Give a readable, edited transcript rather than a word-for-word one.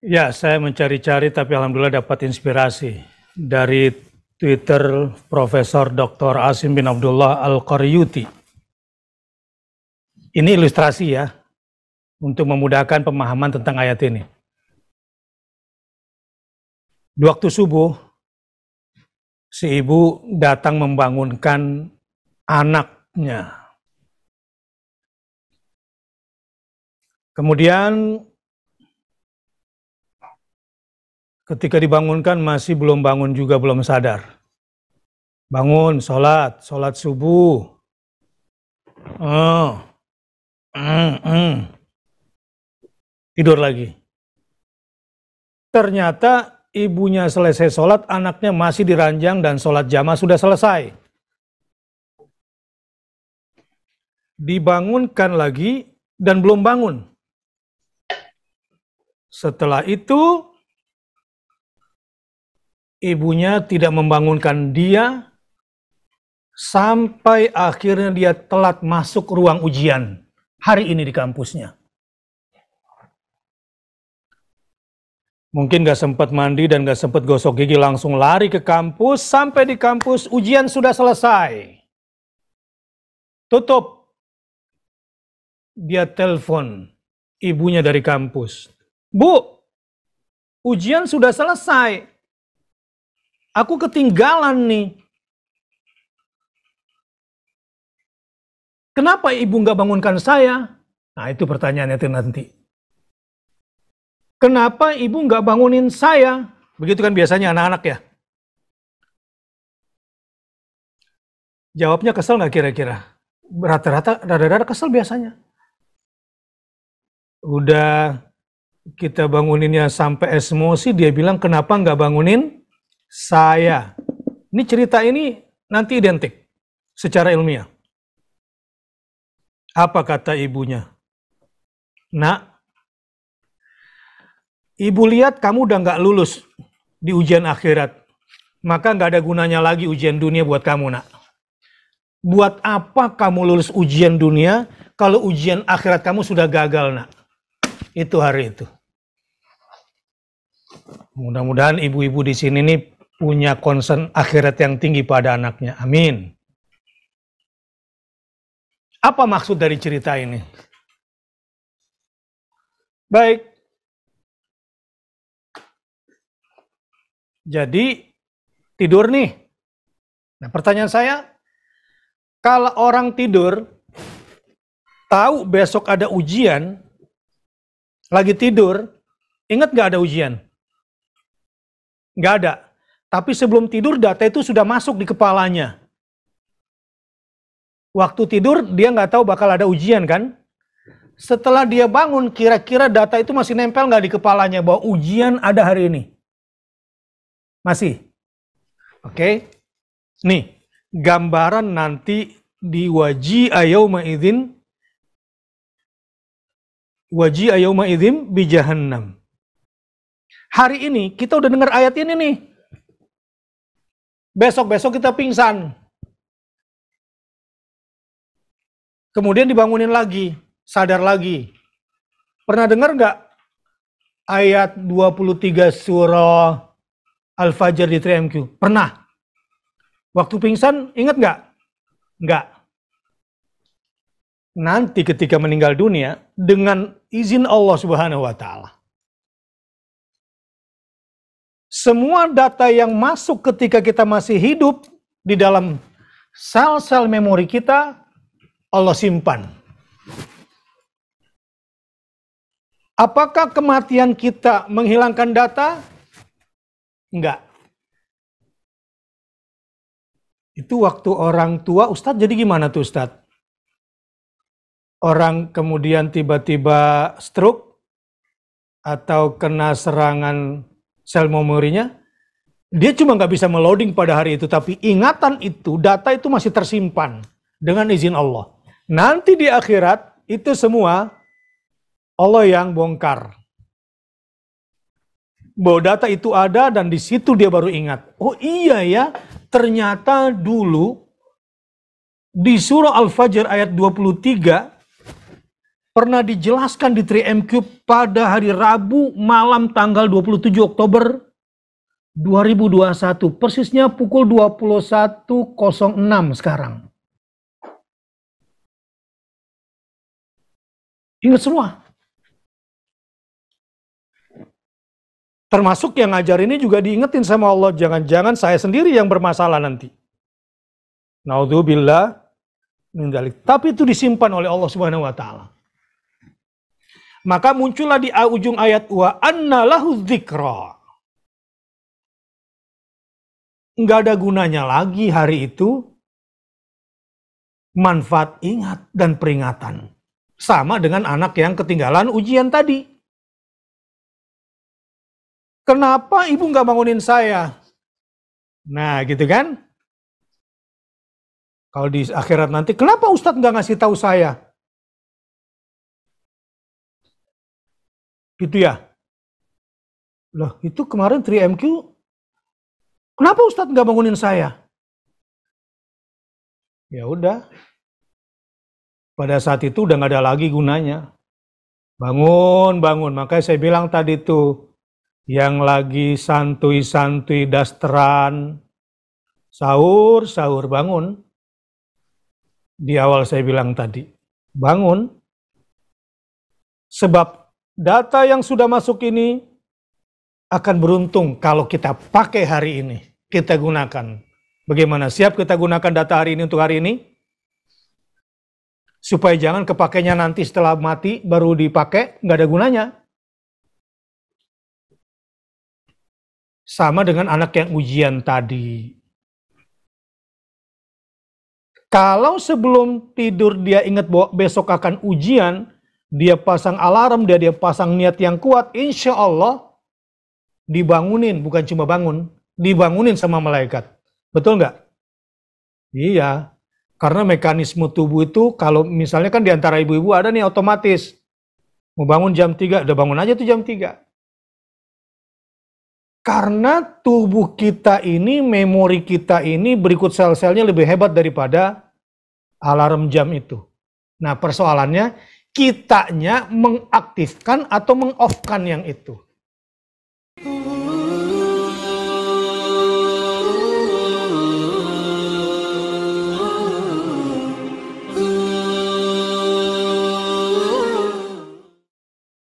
Ya, saya mencari-cari tapi alhamdulillah dapat inspirasi dari Twitter Profesor Dr. Asim bin Abdullah Al-Qaryuti. Ini ilustrasi ya, untuk memudahkan pemahaman tentang ayat ini. Di waktu subuh, si ibu datang membangunkan anaknya. Kemudian ketika dibangunkan masih belum bangun juga, belum sadar. Bangun, sholat subuh. Tidur lagi. Ternyata ibunya selesai sholat, anaknya masih diranjang dan sholat jamaah sudah selesai. Dibangunkan lagi dan belum bangun. Setelah itu, ibunya tidak membangunkan dia sampai akhirnya dia telat masuk ruang ujian hari ini di kampusnya. Mungkin gak sempat mandi dan gak sempat gosok gigi, langsung lari ke kampus. Sampai di kampus ujian sudah selesai. Tutup. Dia telepon ibunya dari kampus. Bu, ujian sudah selesai. Aku ketinggalan nih. Kenapa ibu gak bangunkan saya? Nah, itu pertanyaannya itu nanti. Kenapa ibu nggak bangunin saya? Begitu kan biasanya anak-anak ya. Jawabnya kesel nggak kira-kira? Rata-rata rada-rada kesel biasanya. Udah kita banguninnya sampai emosi, dia bilang kenapa nggak bangunin saya? Ini cerita ini nanti identik secara ilmiah. Apa kata ibunya? Nak, ibu lihat kamu udah nggak lulus di ujian akhirat, maka nggak ada gunanya lagi ujian dunia buat kamu, nak. Buat apa kamu lulus ujian dunia kalau ujian akhirat kamu sudah gagal, nak? Itu hari itu. Mudah-mudahan ibu-ibu di sini nih punya concern akhirat yang tinggi pada anaknya. Amin. Apa maksud dari cerita ini? Baik. Jadi tidur nih. Nah, pertanyaan saya, kalau orang tidur tahu besok ada ujian, lagi tidur, ingat gak ada ujian? Gak ada. Tapi sebelum tidur data itu sudah masuk di kepalanya. Waktu tidur dia nggak tahu bakal ada ujian kan? Setelah dia bangun, kira-kira data itu masih nempel nggak di kepalanya bahwa ujian ada hari ini? Masih. Oke. Nih, gambaran nanti di waji'a yauma idzin bi jahannam. Hari ini kita udah dengar ayat ini nih. Besok-besok kita pingsan. Kemudian dibangunin lagi, sadar lagi. Pernah dengar nggak ayat 23 surah Al-Fajr di 3MQ? Pernah. Waktu pingsan, ingat nggak? Nggak. Nanti ketika meninggal dunia, dengan izin Allah Subhanahu wa Ta'ala, semua data yang masuk ketika kita masih hidup di dalam sel-sel memori kita, Allah simpan. Apakah kematian kita menghilangkan data? Enggak. Itu waktu orang tua, Ustadz, jadi gimana tuh Ustadz? Orang kemudian tiba-tiba stroke atau kena serangan sel memorinya, dia cuma nggak bisa meloading pada hari itu, tapi ingatan itu, data itu masih tersimpan dengan izin Allah. Nanti di akhirat, itu semua Allah yang bongkar. Bahwa data itu ada dan di situ dia baru ingat. Oh iya ya, ternyata dulu di surah Al-Fajr ayat 23, pernah dijelaskan di 3M pada hari Rabu malam tanggal 27 Oktober 2021. Persisnya pukul 21.06 sekarang. Ingat semua. Termasuk yang ngajar ini juga diingetin sama Allah. Jangan-jangan saya sendiri yang bermasalah nanti. Naudzubillah min dzalik. Tapi itu disimpan oleh Allah Subhanahu wa taala. Maka muncullah di ujung ayat wa anna lahu dzikra. Enggak ada gunanya lagi hari itu manfaat ingat dan peringatan. Sama dengan anak yang ketinggalan ujian tadi. Kenapa ibu nggak bangunin saya? Nah gitu kan? Kalau di akhirat nanti, kenapa Ustadz nggak ngasih tahu saya? Gitu ya? Loh itu kemarin 3MQ, kenapa Ustadz nggak bangunin saya? Ya udah. Pada saat itu udah nggak ada lagi gunanya. Bangun, bangun. Makanya saya bilang tadi tuh, yang lagi santuy-santuy dasteran, sahur, sahur, bangun. Di awal saya bilang tadi, bangun. Sebab data yang sudah masuk ini akan beruntung kalau kita pakai hari ini, kita gunakan. Bagaimana? Siap kita gunakan data hari ini untuk hari ini? Supaya jangan kepakainya nanti setelah mati baru dipakai, nggak ada gunanya. Sama dengan anak yang ujian tadi. Kalau sebelum tidur dia ingat bahwa besok akan ujian, dia pasang alarm, dia pasang niat yang kuat, insya Allah dibangunin, bukan cuma bangun, dibangunin sama malaikat. Betul nggak? Iya, karena mekanisme tubuh itu, kalau misalnya kan diantara ibu-ibu ada nih otomatis, mau bangun jam 3, udah bangun aja tuh jam 3. Karena tubuh kita ini, memori kita ini berikut sel-selnya lebih hebat daripada alarm jam itu. Nah persoalannya, kitanya mengaktifkan atau meng-off-kan yang itu.